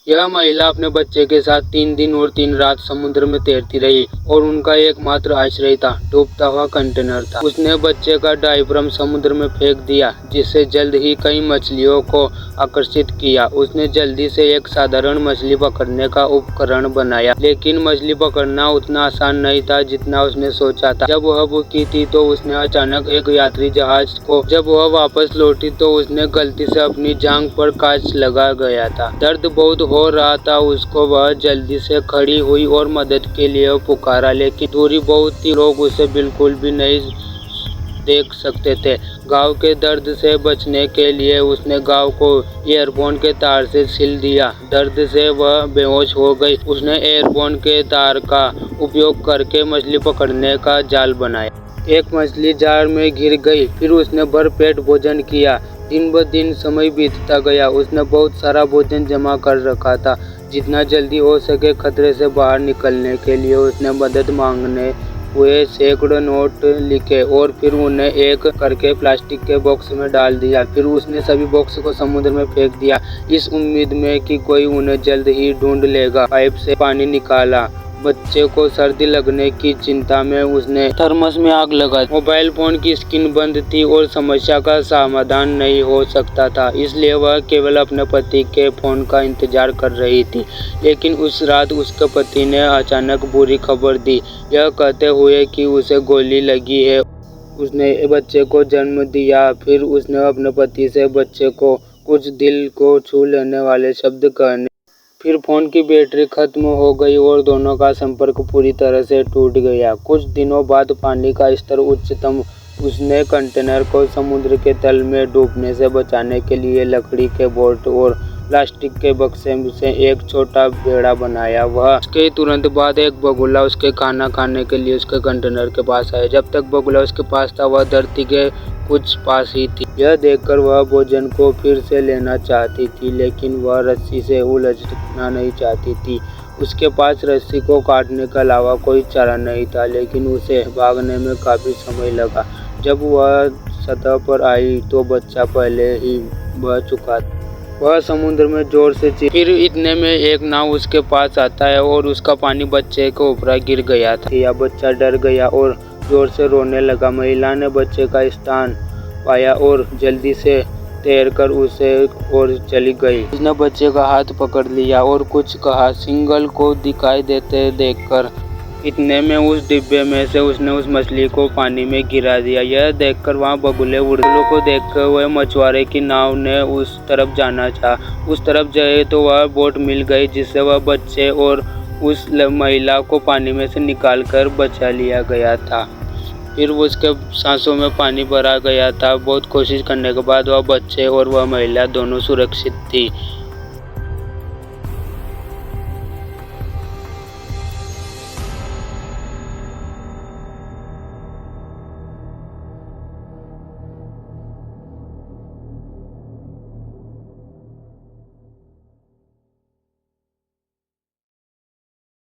यह महिला अपने बच्चे के साथ 3 दिन और 3 रात समुद्र में तैरती रही और उनका एकमात्र आश्रय था डूबता हुआ कंटेनर था। उसने बच्चे का डायफ्राम समुद्र में फेंक दिया, जिससे जल्द ही कई मछलियों को आकर्षित किया। उसने जल्दी से एक साधारण मछली पकड़ने का उपकरण बनाया, लेकिन मछली पकड़ना उतना आसान नहीं था जितना उसने सोचा था। जब वह भूखी थी तो उसने अचानक एक यात्री जहाज को जब वह वापस लौटी तो उसने गलती से अपनी जांघ पर कांच लगा गया था। दर्द बहुत हो रहा था उसको। वह जल्दी से खड़ी हुई और मदद के लिए पुकारा, लेकिन दूरी बहुत थी, लोग उसे बिल्कुल भी नहीं देख सकते थे। घाव के दर्द से बचने के लिए उसने घाव को ईयरफोन के तार से सिल दिया। दर्द से वह बेहोश हो गई। उसने ईयरफोन के तार का उपयोग करके मछली पकड़ने का जाल बनाया। एक मछली जाल में घिर गई। फिर उसने भरपेट भोजन किया। दिन ब दिन समय बीतता गया। उसने बहुत सारा भोजन जमा कर रखा था। जितना जल्दी हो सके खतरे से बाहर निकलने के लिए उसने मदद मांगने हुए सैकड़ों नोट लिखे और फिर उन्हें एक करके प्लास्टिक के बॉक्स में डाल दिया। फिर उसने सभी बॉक्स को समुद्र में फेंक दिया, इस उम्मीद में कि कोई उन्हें जल्द ही ढूंढ लेगा। पाइप से पानी निकाला। बच्चे को सर्दी लगने की चिंता में उसने थर्मस में आग लगा दी। मोबाइल फोन की स्क्रीन बंद थी और समस्या का समाधान नहीं हो सकता था, इसलिए वह केवल अपने पति के फोन का इंतजार कर रही थी। लेकिन उस रात उसके पति ने अचानक बुरी खबर दी, यह कहते हुए कि उसे गोली लगी है। उसने बच्चे को जन्म दिया। फिर उसने अपने पति से बच्चे को कुछ दिल को छू लेने वाले शब्द कहने। फिर फोन की बैटरी खत्म हो गई और दोनों का संपर्क पूरी तरह से टूट गया। कुछ दिनों बाद पानी का स्तर उच्चतम। उसने कंटेनर को समुद्र के तल में डूबने से बचाने के लिए लकड़ी के बोट और प्लास्टिक के बक्से से एक छोटा बेड़ा बनाया। वह उसके तुरंत बाद एक बगुला उसके खाना खाने के लिए उसके कंटेनर के पास आया। जब तक बगुला उसके पास था वह धरती के कुछ पास ही थी। यह देखकर वह भोजन को फिर से लेना चाहती थी, लेकिन वह रस्सी से उलझना नहीं चाहती थी। उसके पास रस्सी को काटने के अलावा कोई चारा नहीं था, लेकिन उसे भागने में काफी समय लगा। जब वह सतह पर आई तो बच्चा पहले ही बह चुका था। वह समुद्र में जोर से फिर इतने में एक नाव उसके पास आता है और उसका पानी बच्चे के ऊपर गिर गया था। यह बच्चा डर गया और जोर से रोने लगा। महिला ने बच्चे का स्थान पाया और जल्दी से तैरकर उसे और चली गई। उसने बच्चे का हाथ पकड़ लिया और कुछ कहा। सिंगल को दिखाई देते देखकर इतने में उस डिब्बे में से उसने उस मछली को पानी में गिरा दिया। यह देखकर वहां बगुले को देखते हुए मछुआरे की नाव ने उस तरफ जाना चाहा। उस तरफ जाए तो वह बोट मिल गई, जिससे वह बच्चे और उस महिला को पानी में से निकालकर बचा लिया गया था। फिर उसके सांसों में पानी भरा गया था। बहुत कोशिश करने के बाद वह बच्चे और वह महिला दोनों सुरक्षित थी।